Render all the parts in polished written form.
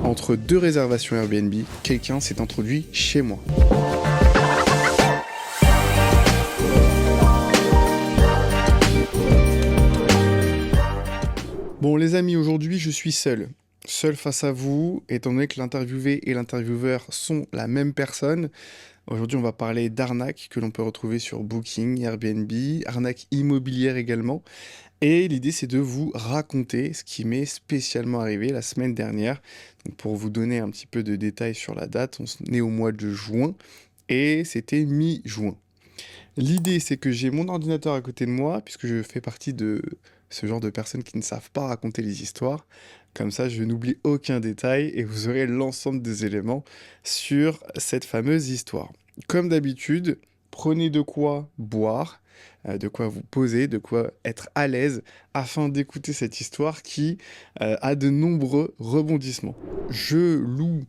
Entre deux réservations Airbnb, quelqu'un s'est introduit chez moi. Bon les amis, aujourd'hui je suis seul. Seul face à vous, étant donné que l'interviewé et l'intervieweur sont la même personne. Aujourd'hui on va parler d'arnaques que l'on peut retrouver sur Booking, Airbnb, arnaques immobilières également. Et l'idée c'est de vous raconter ce qui m'est spécialement arrivé la semaine dernière. Donc, pour vous donner un petit peu de détails sur la date, on est au mois de juin et c'était mi-juin. L'idée, c'est que j'ai mon ordinateur à côté de moi, puisque je fais partie de ce genre de personnes qui ne savent pas raconter les histoires. Comme ça, je n'oublie aucun détail et vous aurez l'ensemble des éléments sur cette fameuse histoire. Comme d'habitude, prenez de quoi boire, de quoi vous poser, de quoi être à l'aise afin d'écouter cette histoire qui a de nombreux rebondissements. Je loue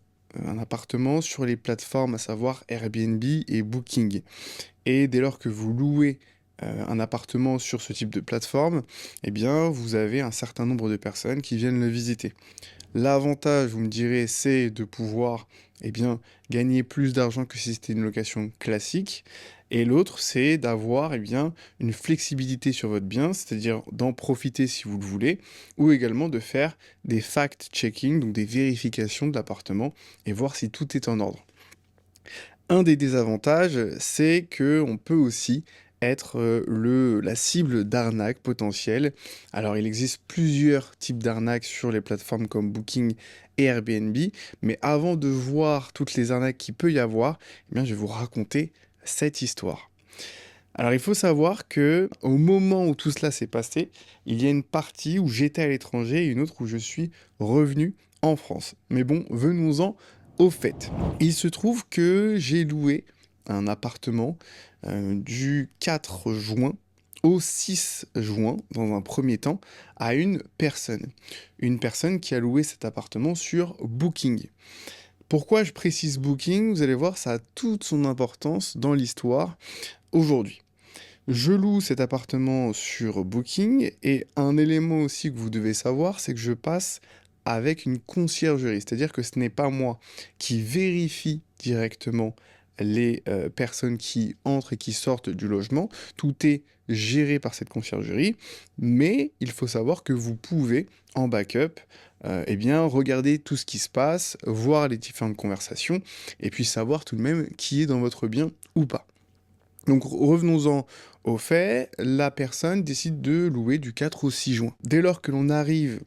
un appartement sur les plateformes, à savoir Airbnb et Booking. Et dès lors que vous louez un appartement sur ce type de plateforme, eh bien, vous avez un certain nombre de personnes qui viennent le visiter. L'avantage, vous me direz, c'est de pouvoir eh bien, gagner plus d'argent que si c'était une location classique. Et l'autre, c'est d'avoir eh bien, une flexibilité sur votre bien, c'est-à-dire d'en profiter si vous le voulez, ou également de faire des fact-checking, donc des vérifications de l'appartement, et voir si tout est en ordre. Un des désavantages, c'est qu'on peut aussi être la cible d'arnaques potentielles. Alors, il existe plusieurs types d'arnaques sur les plateformes comme Booking et Airbnb, mais avant de voir toutes les arnaques qu'il peut y avoir, eh bien, je vais vous raconter cette histoire. Alors, il faut savoir que au moment où tout cela s'est passé, il y a une partie où j'étais à l'étranger et une autre où je suis revenu en France. Mais bon, venons-en au fait. Il se trouve que j'ai loué un appartement du 4 juin au 6 juin, dans un premier temps, à une personne. Une personne qui a loué cet appartement sur Booking. Pourquoi je précise Booking? Vous allez voir, ça a toute son importance dans l'histoire aujourd'hui. Je loue cet appartement sur Booking et un élément aussi que vous devez savoir, c'est que je passe avec une conciergerie. C'est-à-dire que ce n'est pas moi qui vérifie directement les personnes qui entrent et qui sortent du logement. Tout est géré par cette conciergerie, mais il faut savoir que vous pouvez, en backup, eh bien, regarder tout ce qui se passe, voir les différentes conversations, et puis savoir tout de même qui est dans votre bien ou pas. Donc revenons-en au fait, la personne décide de louer du 4 au 6 juin. Dès lors que l'on arrive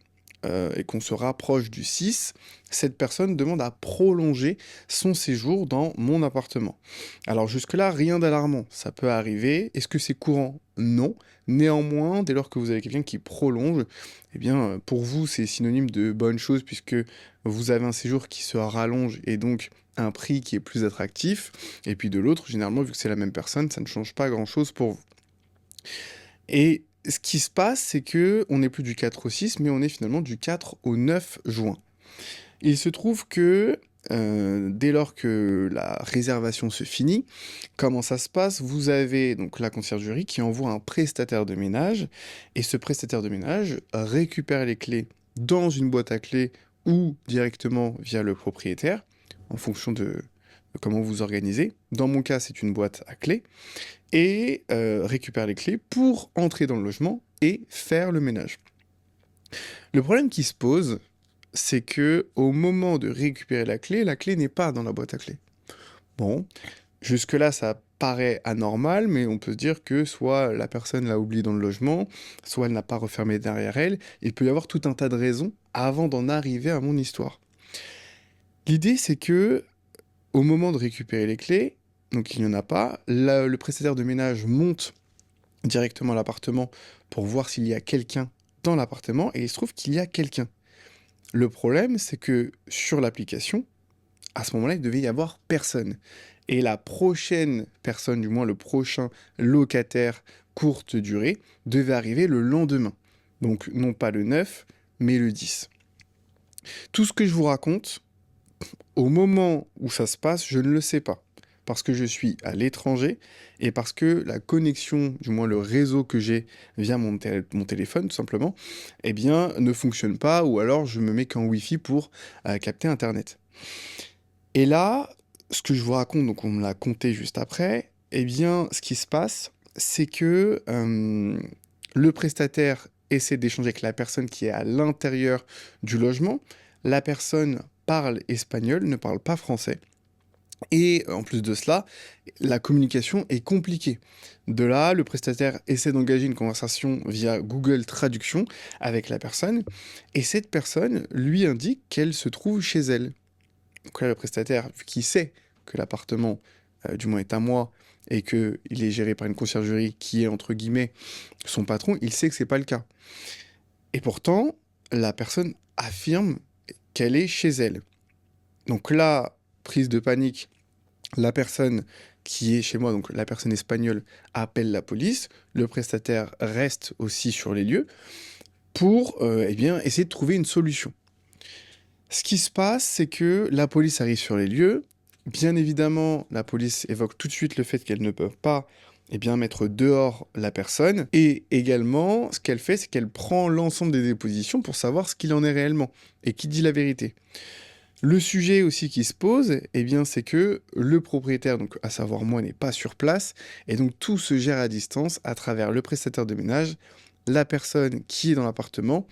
et qu'on se rapproche du 6, cette personne demande à prolonger son séjour dans mon appartement. Alors jusque-là, rien d'alarmant, ça peut arriver. Est-ce que c'est courant? Non. Néanmoins, dès lors que vous avez quelqu'un qui prolonge, eh bien pour vous c'est synonyme de bonne chose puisque vous avez un séjour qui se rallonge et donc un prix qui est plus attractif. Et puis de l'autre, généralement, vu que c'est la même personne, ça ne change pas grand-chose pour vous. Et ce qui se passe, c'est que on n'est plus du 4 au 6, mais on est finalement du 4 au 9 juin. Il se trouve que dès lors que la réservation se finit, comment ça se passe? Vous avez donc la conciergerie qui envoie un prestataire de ménage, et ce prestataire de ménage récupère les clés dans une boîte à clés ou directement via le propriétaire, en fonction de comment vous organisez. Dans mon cas, c'est une boîte à clés, et récupère les clés pour entrer dans le logement et faire le ménage. Le problème qui se pose, c'est que au moment de récupérer la clé n'est pas dans la boîte à clés. Bon, jusque-là, ça paraît anormal, mais on peut se dire que soit la personne l'a oublié dans le logement, soit elle n'a pas refermé derrière elle. Il peut y avoir tout un tas de raisons avant d'en arriver à mon histoire. L'idée, c'est que au moment de récupérer les clés, donc il n'y en a pas, le prestataire de ménage monte directement à l'appartement pour voir s'il y a quelqu'un dans l'appartement, et il se trouve qu'il y a quelqu'un. Le problème, c'est que sur l'application, à ce moment-là, il devait y avoir personne. Et la prochaine personne, du moins le prochain locataire courte durée, devait arriver le lendemain. Donc non pas le 9, mais le 10. Tout ce que je vous raconte, au moment où ça se passe, je ne le sais pas. parce que je suis à l'étranger et parce que la connexion, du moins le réseau que j'ai via mon téléphone tout simplement, eh bien ne fonctionne pas ou alors je me mets qu'en Wi-Fi pour capter Internet. Et là, ce que je vous raconte, donc on me l'a conté juste après, eh bien ce qui se passe, c'est que le prestataire essaie d'échanger avec la personne qui est à l'intérieur du logement. La personne parle espagnol, ne parle pas français. Et en plus de cela, la communication est compliquée. De là, le prestataire essaie d'engager une conversation via Google Traduction avec la personne, et cette personne lui indique qu'elle se trouve chez elle. Donc là, le prestataire, vu qu'il sait que l'appartement, du moins est à moi, et qu'il est géré par une conciergerie qui est, entre guillemets, son patron, il sait que c'est pas le cas. Et pourtant, la personne affirme qu'elle est chez elle. Donc là, prise de panique, la personne qui est chez moi, donc la personne espagnole, appelle la police. Le prestataire reste aussi sur les lieux pour eh bien, essayer de trouver une solution. Ce qui se passe, c'est que la police arrive sur les lieux. Bien évidemment, la police évoque tout de suite le fait qu'elle ne peut pas eh bien, mettre dehors la personne. Et également, ce qu'elle fait, c'est qu'elle prend l'ensemble des dépositions pour savoir ce qu'il en est réellement et qui dit la vérité. Le sujet aussi qui se pose, eh bien, c'est que le propriétaire, donc à savoir moi, n'est pas sur place, et donc tout se gère à distance à travers le prestataire de ménage, la personne qui est dans l'appartement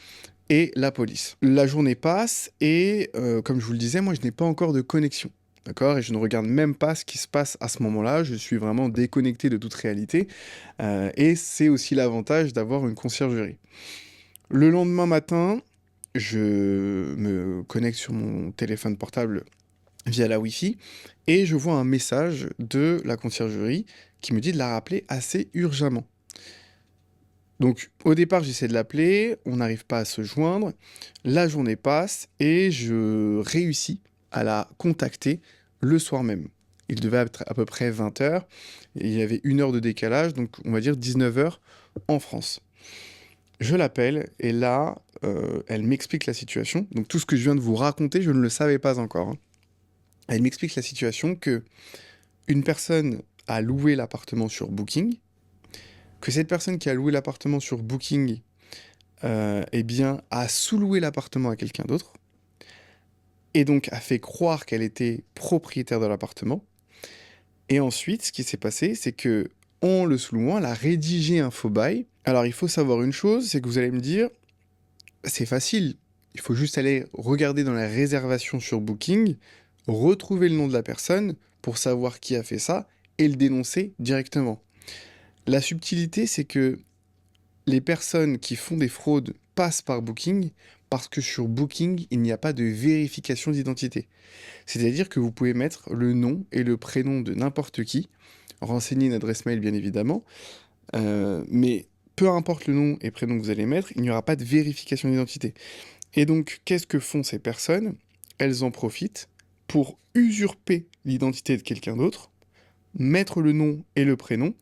et la police. La journée passe et, comme je vous le disais, moi je n'ai pas encore de connexion. D'accord? Et je ne regarde même pas ce qui se passe à ce moment-là, je suis vraiment déconnecté de toute réalité, et c'est aussi l'avantage d'avoir une conciergerie. Le lendemain matin, je me connecte sur mon téléphone portable via la Wi-Fi et je vois un message de la conciergerie qui me dit de la rappeler assez urgemment. Donc au départ, j'essaie de l'appeler, on n'arrive pas à se joindre, la journée passe et je réussis à la contacter le soir même. Il devait être à peu près 20h, et il y avait 1 heure de décalage, donc on va dire 19h en France. Je l'appelle et là, elle m'explique la situation. Donc tout ce que je viens de vous raconter, je ne le savais pas encore, hein. Elle m'explique la situation que une personne a loué l'appartement sur Booking, que cette personne qui a loué l'appartement sur Booking, eh bien, a sous-loué l'appartement à quelqu'un d'autre, et donc a fait croire qu'elle était propriétaire de l'appartement. Et ensuite, ce qui s'est passé, c'est que en le sous-louant, elle a rédigé un faux bail. Alors il faut savoir une chose, c'est que vous allez me dire, c'est facile. Il faut juste aller regarder dans les réservations sur Booking, retrouver le nom de la personne pour savoir qui a fait ça et le dénoncer directement. La subtilité, c'est que les personnes qui font des fraudes passent par Booking parce que sur Booking, il n'y a pas de vérification d'identité. C'est-à-dire que vous pouvez mettre le nom et le prénom de n'importe qui, renseigner une adresse mail bien évidemment, mais peu importe le nom et prénom que vous allez mettre, il n'y aura pas de vérification d'identité. Et donc, qu'est-ce que font ces personnes? Elles en profitent pour usurper l'identité de quelqu'un d'autre, mettre le nom et le prénom,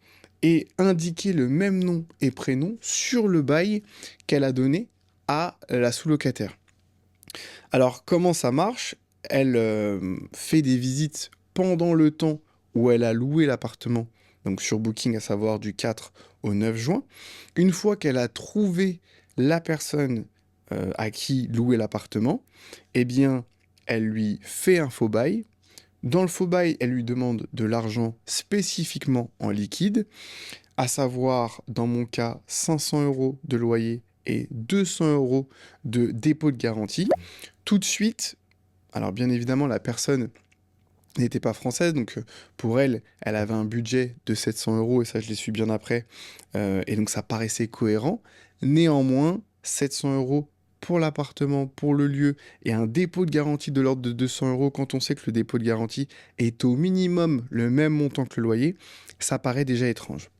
et indiquer le même nom et prénom sur le bail qu'elle a donné à la sous-locataire. Alors, comment ça marche? Elle fait des visites pendant le temps où elle a loué l'appartement, donc sur Booking, à savoir du 4 au 9 juin. Une fois qu'elle a trouvé la personne à qui louer l'appartement, eh bien, elle lui fait un faux bail. Dans le faux bail, elle lui demande de l'argent spécifiquement en liquide, à savoir, dans mon cas, 500 € de loyer et 200 € de dépôt de garantie. Tout de suite, alors bien évidemment, la personne n'était pas française, donc pour elle, elle avait un budget de 700 € et ça, je l'ai su bien après, et donc ça paraissait cohérent. Néanmoins, 700 € pour l'appartement, pour le lieu, et un dépôt de garantie de l'ordre de 200 € quand on sait que le dépôt de garantie est au minimum le même montant que le loyer, ça paraît déjà étrange.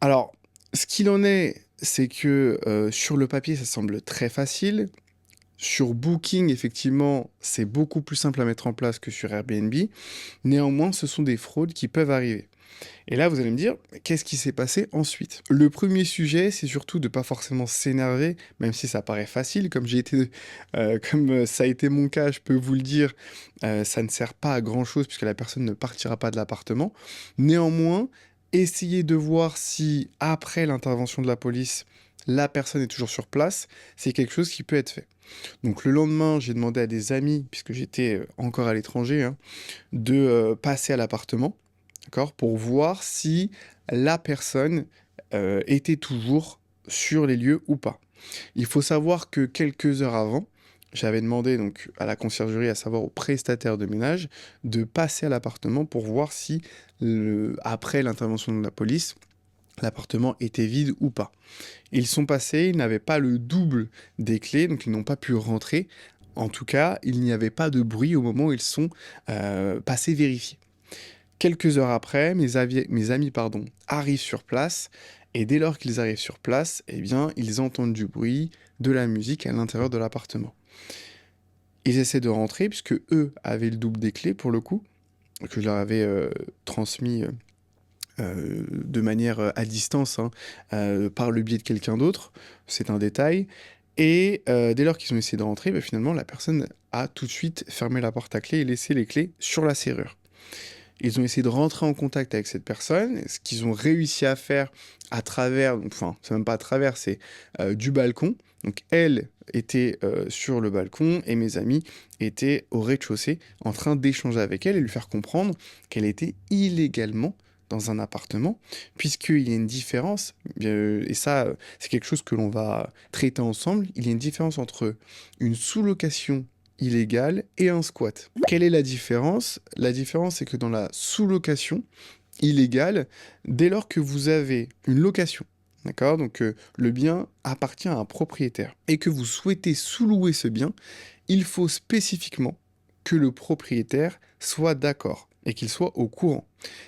Alors, ce qu'il en est, c'est que sur le papier, ça semble très facile. Sur Booking, effectivement, c'est beaucoup plus simple à mettre en place que sur Airbnb. Néanmoins, ce sont des fraudes qui peuvent arriver. Et là, vous allez me dire, qu'est-ce qui s'est passé ensuite? Le premier sujet, c'est surtout de pas forcément s'énerver, même si ça paraît facile, comme ça a été mon cas, je peux vous le dire, ça ne sert pas à grand-chose puisque la personne ne partira pas de l'appartement. Néanmoins, essayez de voir si, après l'intervention de la police, la personne est toujours sur place, c'est quelque chose qui peut être fait. Donc le lendemain, j'ai demandé à des amis, puisque j'étais encore à l'étranger, hein, de passer à l'appartement, d'accord, pour voir si la personne était toujours sur les lieux ou pas. Il faut savoir que quelques heures avant, j'avais demandé donc à la conciergerie, à savoir au prestataire de ménage, de passer à l'appartement pour voir si, après l'intervention de la police, l'appartement était vide ou pas. Ils sont passés, ils n'avaient pas le double des clés, donc ils n'ont pas pu rentrer. En tout cas, il n'y avait pas de bruit au moment où ils sont passés vérifier. Quelques heures après, mes amis arrivent sur place, et dès lors qu'ils arrivent sur place, eh bien, ils entendent du bruit, de la musique à l'intérieur de l'appartement. Ils essaient de rentrer, puisque eux avaient le double des clés, pour le coup, que je leur avais transmis de manière à distance, hein, par le biais de quelqu'un d'autre, c'est un détail. Et dès lors qu'ils ont essayé de rentrer, bah, finalement, la personne a tout de suite fermé la porte à clé et laissé les clés sur la serrure. Ils ont essayé de rentrer en contact avec cette personne, ce qu'ils ont réussi à faire à travers, enfin, c'est même pas à travers, c'est du balcon. Donc elle était sur le balcon et mes amis étaient au rez-de-chaussée en train d'échanger avec elle et lui faire comprendre qu'elle était illégalement dans un appartement, puisqu'il y a une différence, et ça, c'est quelque chose que l'on va traiter ensemble, il y a une différence entre une sous-location illégale et un squat. Quelle est la différence? La différence, c'est que dans la sous-location illégale, dès lors que vous avez une location, d'accord? Donc le bien appartient à un propriétaire et que vous souhaitez sous-louer ce bien, il faut spécifiquement que le propriétaire soit d'accord et qu'il soit au courant.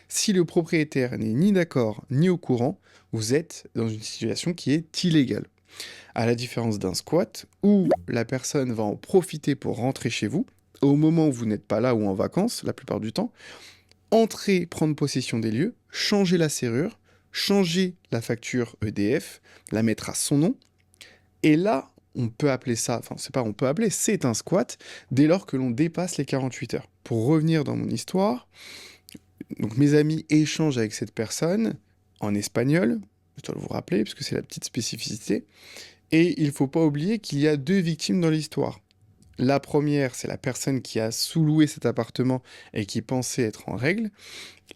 Si le propriétaire n'est ni d'accord ni au courant, vous êtes dans une situation qui est illégale. À la différence d'un squat, où la personne va en profiter pour rentrer chez vous, au moment où vous n'êtes pas là ou en vacances, la plupart du temps, entrer, prendre possession des lieux, changer la serrure, changer la facture EDF, la mettre à son nom, et là, on peut appeler ça, enfin c'est pas on peut appeler, c'est un squat, dès lors que l'on dépasse les 48 heures. Pour revenir dans mon histoire, donc mes amis échangent avec cette personne en espagnol, je dois vous rappeler, puisque c'est la petite spécificité, et il ne faut pas oublier qu'il y a deux victimes dans l'histoire. La première, c'est la personne qui a sous-loué cet appartement et qui pensait être en règle,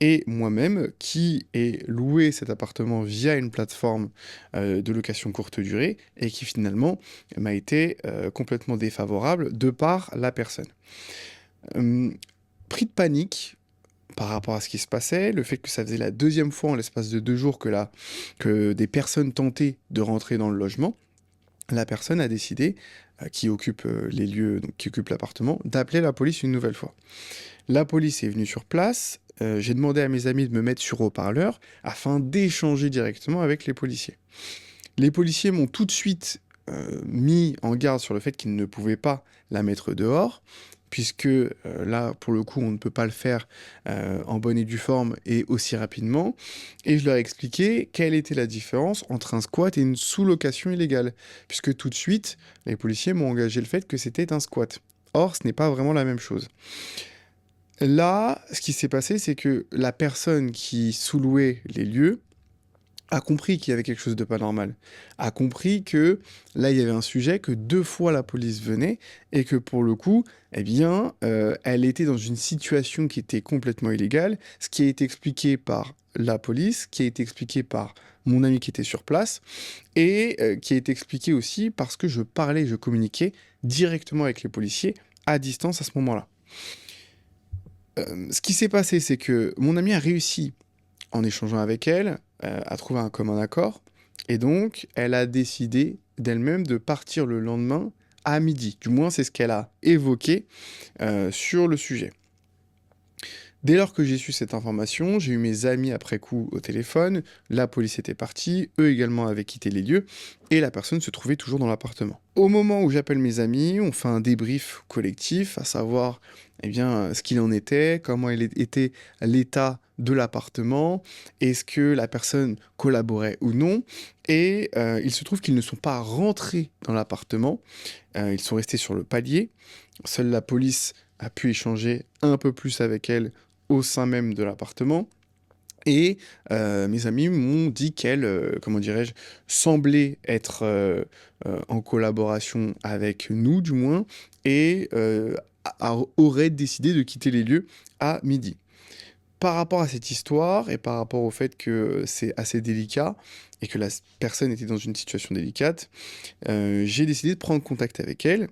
et moi-même qui ai loué cet appartement via une plateforme de location courte durée et qui finalement m'a été complètement défavorable de par la personne. Pris de panique par rapport à ce qui se passait, le fait que ça faisait la deuxième fois en l'espace de 2 jours que des personnes tentaient de rentrer dans le logement, la personne a décidé, qui occupe les lieux, donc qui occupe l'appartement, d'appeler la police une nouvelle fois. La police est venue sur place, j'ai demandé à mes amis de me mettre sur haut-parleur afin d'échanger directement avec les policiers. Les policiers m'ont tout de suite mis en garde sur le fait qu'ils ne pouvaient pas la mettre dehors, puisque là, pour le coup, on ne peut pas le faire en bonne et due forme et aussi rapidement. Et je leur ai expliqué quelle était la différence entre un squat et une sous-location illégale, puisque tout de suite, les policiers m'ont engagé le fait que c'était un squat. Or, ce n'est pas vraiment la même chose. Là, ce qui s'est passé, c'est que la personne qui sous-louait les lieux a compris qu'il y avait quelque chose de pas normal, a compris que là, il y avait un sujet, que 2 fois la police venait et que pour le coup, eh bien, elle était dans une situation qui était complètement illégale, ce qui a été expliqué par la police, qui a été expliqué par mon ami qui était sur place et qui a été expliqué aussi parce que je parlais, je communiquais directement avec les policiers à distance à ce moment-là. Ce qui s'est passé, c'est que mon ami a réussi en échangeant avec elle, à trouver un commun accord. Et donc, elle a décidé d'elle-même de partir le lendemain à midi. Du moins, c'est ce qu'elle a évoqué sur le sujet. Dès lors que j'ai su cette information, j'ai eu mes amis après coup au téléphone, la police était partie, eux également avaient quitté les lieux, et la personne se trouvait toujours dans l'appartement. Au moment où j'appelle mes amis, on fait un débrief collectif, à savoir eh bien, ce qu'il en était, comment était l'état de l'appartement, est-ce que la personne collaborait ou non, et il se trouve qu'ils ne sont pas rentrés dans l'appartement, ils sont restés sur le palier, seule la police a pu échanger un peu plus avec elle au sein même de l'appartement. Et mes amis m'ont dit qu'elle, comment dirais-je, semblait être en collaboration avec nous, du moins, et aurait décidé de quitter les lieux à midi. Par rapport à cette histoire et par rapport au fait que c'est assez délicat et que la personne était dans une situation délicate, j'ai décidé de prendre contact avec elle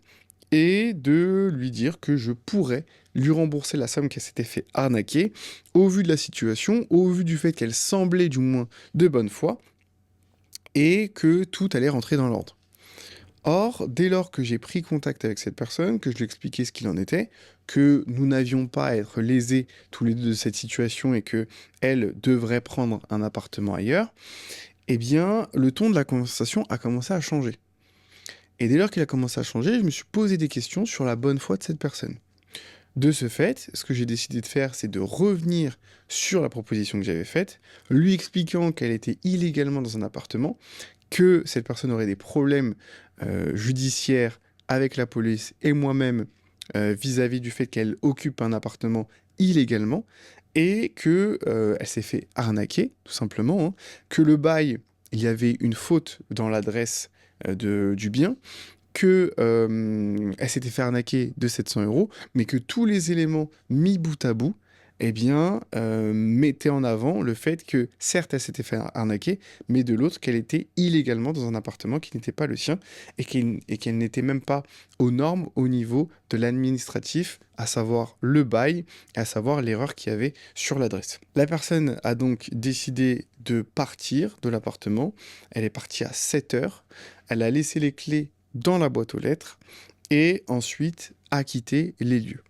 et de lui dire que je pourrais lui rembourser la somme qu'elle s'était fait arnaquer, au vu de la situation, au vu du fait qu'elle semblait du moins de bonne foi, et que tout allait rentrer dans l'ordre. Or, dès lors que j'ai pris contact avec cette personne, que je lui expliquais ce qu'il en était, que nous n'avions pas à être lésés tous les deux de cette situation et que elle devrait prendre un appartement ailleurs, eh bien, le ton de la conversation a commencé à changer. Et dès lors qu'il a commencé à changer, je me suis posé des questions sur la bonne foi de cette personne. De ce fait, ce que j'ai décidé de faire, c'est de revenir sur la proposition que j'avais faite, lui expliquant qu'elle était illégalement dans un appartement, que cette personne aurait des problèmes judiciaires avec la police et moi-même vis-à-vis du fait qu'elle occupe un appartement illégalement, et que elle s'est fait arnaquer, tout simplement, hein, que le bail, il y avait une faute dans l'adresse du bien, que elle s'était fait arnaquer de 700 euros, mais que tous les éléments mis bout à bout, eh bien, mettaient en avant le fait que, certes, elle s'était fait arnaquer, mais de l'autre, qu'elle était illégalement dans un appartement qui n'était pas le sien et qu'elle n'était même pas aux normes au niveau de l'administratif, à savoir le bail, à savoir l'erreur qu'il y avait sur l'adresse. La personne a donc décidé de partir de l'appartement. Elle est partie à 7 heures. Elle a laissé les clés dans la boîte aux lettres et ensuite a quitté les lieux.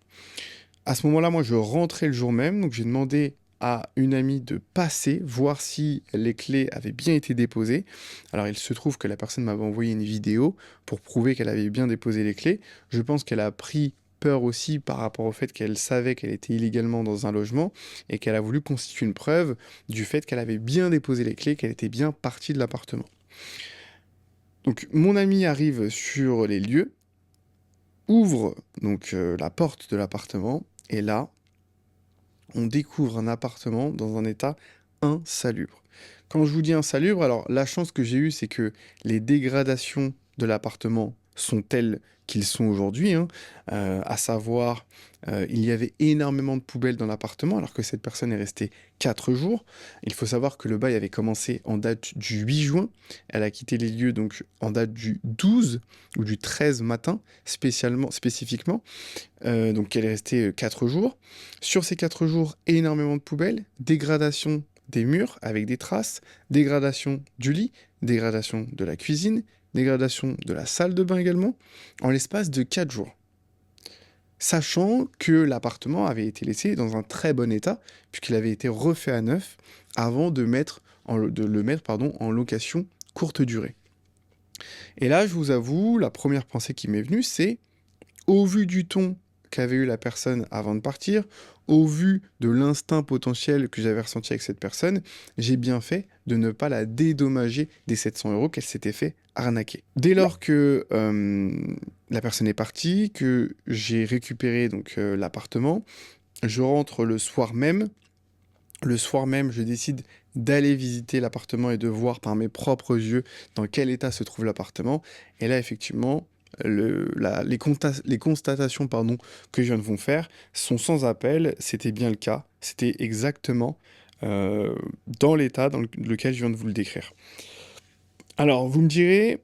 À ce moment-là, moi, je rentrais le jour même, donc j'ai demandé à une amie de passer, voir si les clés avaient bien été déposées. Alors, il se trouve que la personne m'avait envoyé une vidéo pour prouver qu'elle avait bien déposé les clés. Je pense qu'elle a pris peur aussi par rapport au fait qu'elle savait qu'elle était illégalement dans un logement et qu'elle a voulu constituer une preuve du fait qu'elle avait bien déposé les clés, qu'elle était bien partie de l'appartement. Donc, mon ami arrive sur les lieux, ouvre donc la porte de l'appartement, et là, on découvre un appartement dans un état insalubre. Quand je vous dis insalubre, alors la chance que j'ai eue, c'est que les dégradations de l'appartement sont telles qu'ils sont aujourd'hui, hein, à savoir, il y avait énormément de poubelles dans l'appartement, alors que cette personne est restée 4 jours. Il faut savoir que le bail avait commencé en date du 8 juin, elle a quitté les lieux donc en date du 12 ou du 13 matin, spécifiquement, donc elle est restée 4 jours. Sur ces 4 jours, énormément de poubelles, dégradation des murs avec des traces, dégradation du lit, dégradation de la cuisine, dégradation de la salle de bain également, en l'espace de 4 jours. Sachant que l'appartement avait été laissé dans un très bon état, puisqu'il avait été refait à neuf avant de le mettre en location courte durée. Et là, je vous avoue, la première pensée qui m'est venue, c'est, au vu du ton qu'avait eu la personne avant de partir, au vu de l'instinct potentiel que j'avais ressenti avec cette personne, j'ai bien fait de ne pas la dédommager des 700 euros qu'elle s'était fait arnaquer. Dès lors que la personne est partie, que j'ai récupéré donc l'appartement, je rentre le soir même. Le soir même, je décide d'aller visiter l'appartement et de voir par mes propres yeux dans quel état se trouve l'appartement. Et là, effectivement, les constatations que je viens de vous faire sont sans appel. C'était bien le cas. C'était exactement dans l'état dans lequel je viens de vous le décrire. Alors, vous me direz,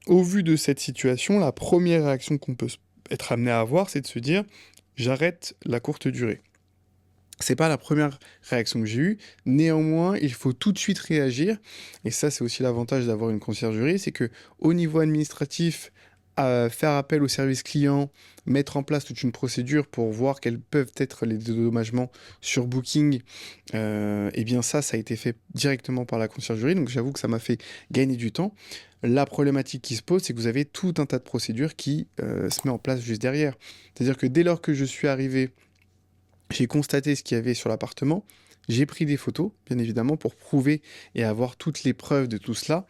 au vu de cette situation, la première réaction qu'on peut être amené à avoir, c'est de se dire, j'arrête la courte durée. C'est pas la première réaction que j'ai eue. Néanmoins, il faut tout de suite réagir. Et ça, c'est aussi l'avantage d'avoir une conciergerie, c'est que au niveau administratif, faire appel au service client, mettre en place toute une procédure pour voir quels peuvent être les dédommagements sur Booking, eh bien ça a été fait directement par la conciergerie, donc j'avoue que ça m'a fait gagner du temps. La problématique qui se pose, c'est que vous avez tout un tas de procédures qui se met en place juste derrière. C'est-à-dire que dès lors que je suis arrivé, j'ai constaté ce qu'il y avait sur l'appartement, j'ai pris des photos, bien évidemment, pour prouver et avoir toutes les preuves de tout cela.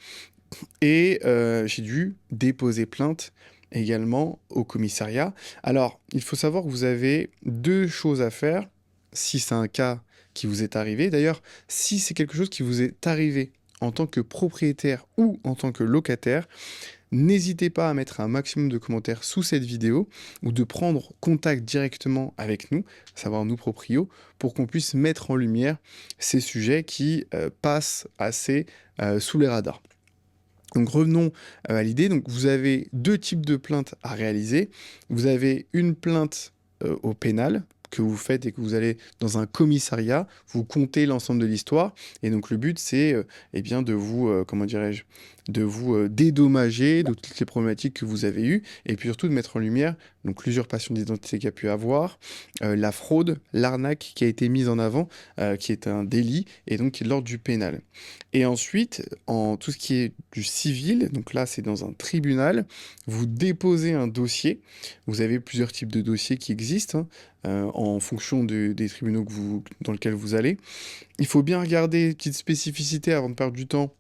Et j'ai dû déposer plainte également au commissariat. Alors, il faut savoir que vous avez 2 choses à faire, si c'est un cas qui vous est arrivé. D'ailleurs, si c'est quelque chose qui vous est arrivé en tant que propriétaire ou en tant que locataire, n'hésitez pas à mettre un maximum de commentaires sous cette vidéo ou de prendre contact directement avec nous, à savoir nous proprios, pour qu'on puisse mettre en lumière ces sujets qui passent assez sous les radars. Donc revenons à l'idée. Donc vous avez 2 types de plaintes à réaliser. Vous avez une plainte au pénal que vous faites et que vous allez dans un commissariat, vous comptez l'ensemble de l'histoire, et donc le but c'est eh bien de vous, comment dirais-je, de vous dédommager de toutes les problématiques que vous avez eues, et puis surtout de mettre en lumière donc l'usurpation d'identité qu'il y a pu avoir, la fraude, l'arnaque qui a été mise en avant, qui est un délit, et donc qui est de l'ordre du pénal. Et ensuite, en tout ce qui est du civil, donc là c'est dans un tribunal, vous déposez un dossier. Vous avez plusieurs types de dossiers qui existent, hein, en fonction des tribunaux dans lesquels vous allez. Il faut bien regarder, petite spécificité avant de perdre du temps,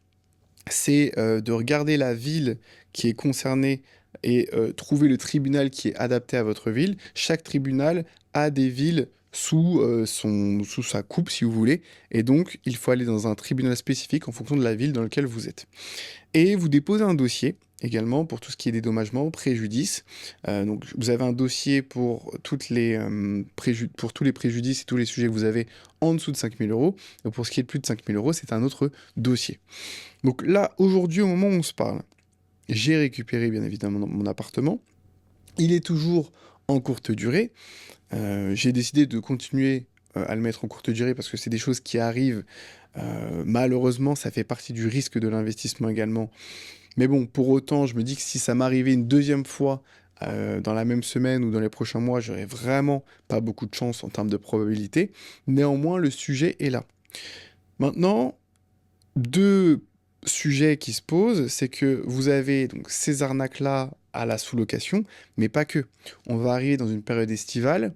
c'est de regarder la ville qui est concernée et trouver le tribunal qui est adapté à votre ville. Chaque tribunal a des villes sous sa coupe, si vous voulez, et donc il faut aller dans un tribunal spécifique en fonction de la ville dans laquelle vous êtes. Et vous déposez un dossier également pour tout ce qui est dédommagement, préjudice. Donc vous avez un dossier pour, pour tous les préjudices et tous les sujets que vous avez en dessous de 5 000 euros. Et pour ce qui est de plus de 5 000 euros, c'est un autre dossier. Donc là, aujourd'hui, au moment où on se parle, j'ai récupéré bien évidemment mon appartement. Il est toujours en courte durée. J'ai décidé de continuer à le mettre en courte durée parce que c'est des choses qui arrivent. Malheureusement, ça fait partie du risque de l'investissement également. Mais bon, pour autant, je me dis que si ça m'arrivait une deuxième fois dans la même semaine ou dans les prochains mois, j'aurais vraiment pas beaucoup de chance en termes de probabilité. Néanmoins, le sujet est là. Maintenant, 2 sujets qui se posent, c'est que vous avez donc ces arnaques-là à la sous-location, mais pas que. On va arriver dans une période estivale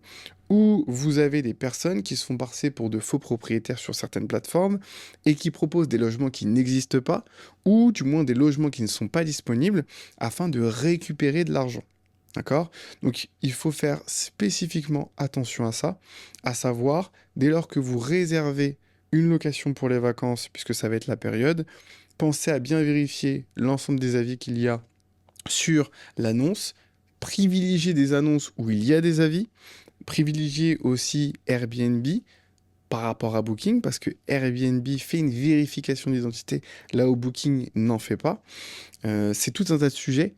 où vous avez des personnes qui se font passer pour de faux propriétaires sur certaines plateformes et qui proposent des logements qui n'existent pas, ou du moins des logements qui ne sont pas disponibles, afin de récupérer de l'argent. D'accord? Donc il faut faire spécifiquement attention à ça, à savoir, dès lors que vous réservez une location pour les vacances, puisque ça va être la période, pensez à bien vérifier l'ensemble des avis qu'il y a sur l'annonce, privilégier des annonces où il y a des avis, privilégier aussi Airbnb par rapport à Booking, parce que Airbnb fait une vérification d'identité là où Booking n'en fait pas. C'est tout un tas de sujets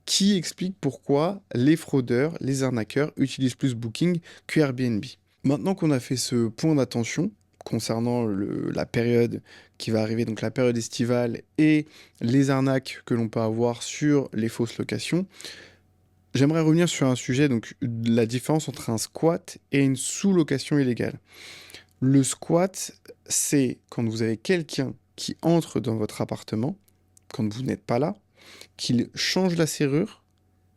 qui expliquent pourquoi les fraudeurs, les arnaqueurs utilisent plus Booking que Airbnb. Maintenant qu'on a fait ce point d'attention concernant la période qui va arriver, donc la période estivale et les arnaques que l'on peut avoir sur les fausses locations, j'aimerais revenir sur un sujet, donc la différence entre un squat et une sous-location illégale. Le squat, c'est quand vous avez quelqu'un qui entre dans votre appartement, quand vous n'êtes pas là, qu'il change la serrure,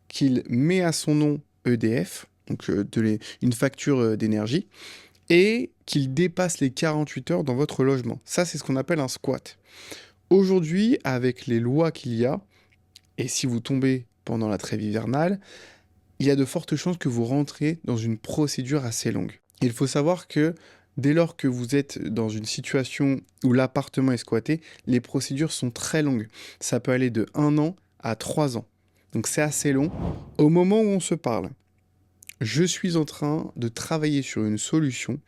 qu'il met à son nom EDF, donc une facture d'énergie, et qu'il dépasse les 48 heures dans votre logement. Ça, c'est ce qu'on appelle un squat. Aujourd'hui, avec les lois qu'il y a, et si vous tombez pendant la trêve hivernale, il y a de fortes chances que vous rentrez dans une procédure assez longue. Il faut savoir que dès lors que vous êtes dans une situation où l'appartement est squatté, les procédures sont très longues. Ça peut aller de 1 an à 3 ans. Donc c'est assez long. Au moment où on se parle, je suis en train de travailler sur une solution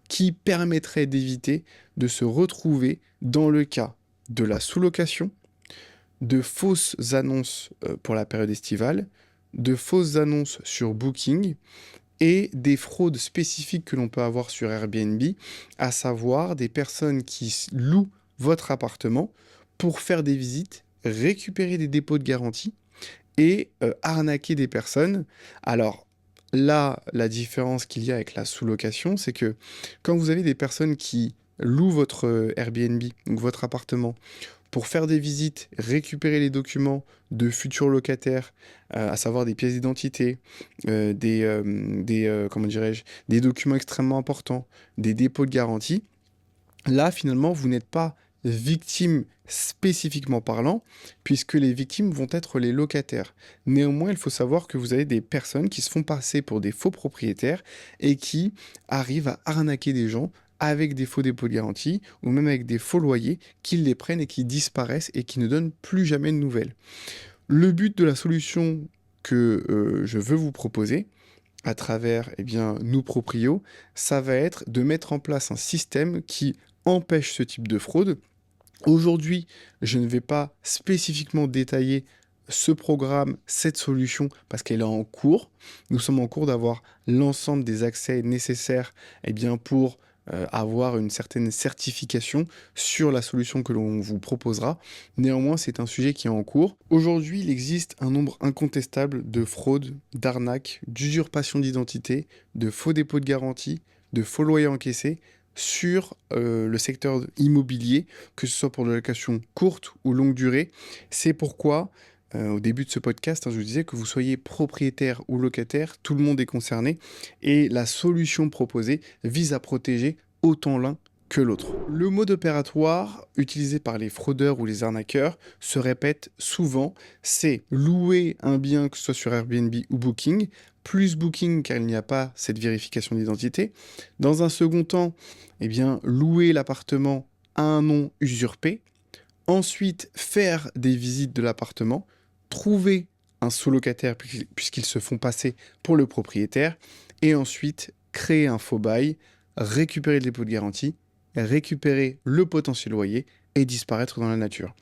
qui permettrait d'éviter de se retrouver dans le cas de la sous-location, de fausses annonces pour la période estivale, de fausses annonces sur Booking et des fraudes spécifiques que l'on peut avoir sur Airbnb, à savoir des personnes qui louent votre appartement pour faire des visites, récupérer des dépôts de garantie et arnaquer des personnes. Alors là, la différence qu'il y a avec la sous-location, c'est que quand vous avez des personnes qui louent votre Airbnb, donc votre appartement, pour faire des visites, récupérer les documents de futurs locataires, à savoir des pièces d'identité, comment dirais-je, des documents extrêmement importants, des dépôts de garantie, là, finalement, vous n'êtes pas victime spécifiquement parlant, puisque les victimes vont être les locataires. Néanmoins, il faut savoir que vous avez des personnes qui se font passer pour des faux propriétaires et qui arrivent à arnaquer des gens avec des faux dépôts de garantie ou même avec des faux loyers, qu'ils les prennent et qui disparaissent et qui ne donnent plus jamais de nouvelles. Le but de la solution que je veux vous proposer, à travers nous proprios, ça va être de mettre en place un système qui empêche ce type de fraude. Aujourd'hui, je ne vais pas spécifiquement détailler ce programme, cette solution, parce qu'elle est en cours. Nous sommes en cours d'avoir l'ensemble des accès nécessaires pour avoir une certaine certification sur la solution que l'on vous proposera. Néanmoins, c'est un sujet qui est en cours. Aujourd'hui, il existe un nombre incontestable de fraudes, d'arnaques, d'usurpation d'identité, de faux dépôts de garantie, de faux loyers encaissés sur le secteur immobilier, que ce soit pour de la location courte ou longue durée. C'est pourquoi, au début de ce podcast, je vous disais que vous soyez propriétaire ou locataire, tout le monde est concerné, et la solution proposée vise à protéger autant l'un que l'autre. Le mode opératoire utilisé par les fraudeurs ou les arnaqueurs se répète souvent, c'est louer un bien, que ce soit sur Airbnb ou Booking, plus Booking car il n'y a pas cette vérification d'identité. Dans un second temps, louer l'appartement à un nom usurpé. Ensuite, faire des visites de l'appartement, trouver un sous-locataire puisqu'ils se font passer pour le propriétaire, et ensuite créer un faux bail, récupérer le dépôt de garantie, récupérer le potentiel loyer et disparaître dans la nature.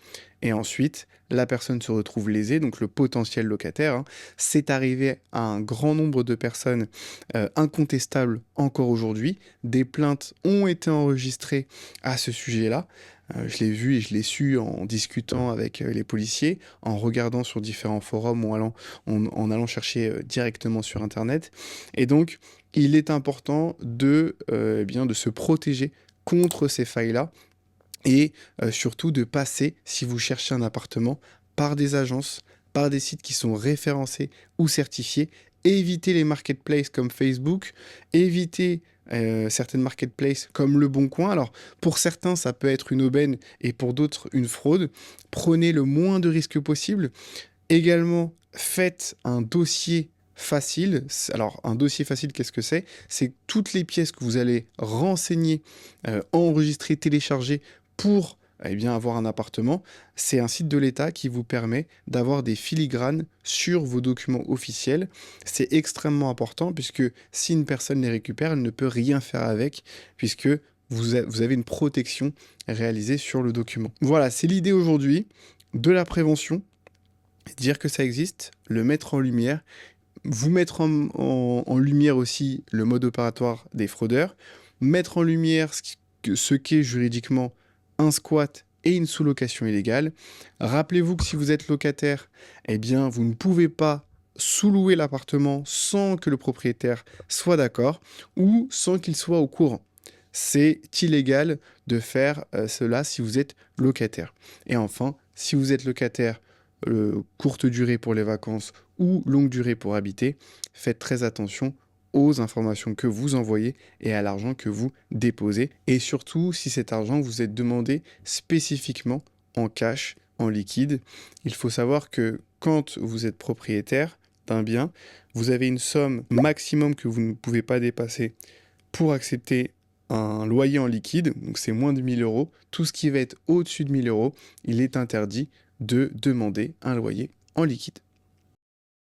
Et ensuite, la personne se retrouve lésée, donc le potentiel locataire. C'est arrivé à un grand nombre de personnes incontestables encore aujourd'hui. Des plaintes ont été enregistrées à ce sujet-là. Je l'ai vu et je l'ai su en discutant avec les policiers, en regardant sur différents forums ou en allant chercher directement sur Internet. Et donc, il est important de se protéger contre ces failles-là et surtout de passer, si vous cherchez un appartement, par des agences, par des sites qui sont référencés ou certifiés. Évitez les marketplaces comme Facebook, évitez certaines marketplaces comme Le Bon Coin. Alors, pour certains, ça peut être une aubaine et pour d'autres, une fraude. Prenez le moins de risques possible. Également, faites un dossier facile. Alors, un dossier facile, qu'est-ce que c'est? C'est toutes les pièces que vous allez renseigner, enregistrer, télécharger pour avoir un appartement. C'est un site de l'État qui vous permet d'avoir des filigranes sur vos documents officiels. C'est extrêmement important puisque si une personne les récupère, elle ne peut rien faire avec puisque vous avez une protection réalisée sur le document. Voilà, c'est l'idée aujourd'hui de la prévention. Dire que ça existe, le mettre en lumière, vous mettre en lumière aussi le mode opératoire des fraudeurs, mettre en lumière ce qu'est juridiquement un squat et une sous-location illégale. Rappelez-vous que si vous êtes locataire, vous ne pouvez pas sous-louer l'appartement sans que le propriétaire soit d'accord ou sans qu'il soit au courant. C'est illégal de faire cela si vous êtes locataire. Et enfin, si vous êtes locataire courte durée pour les vacances ou longue durée pour habiter, faites très attention aux informations que vous envoyez et à l'argent que vous déposez. Et surtout, si cet argent vous est demandé spécifiquement en cash, en liquide, il faut savoir que quand vous êtes propriétaire d'un bien, vous avez une somme maximum que vous ne pouvez pas dépasser pour accepter un loyer en liquide, donc c'est moins de 1 000 €. Tout ce qui va être au-dessus de 1 000 €, il est interdit de demander un loyer en liquide.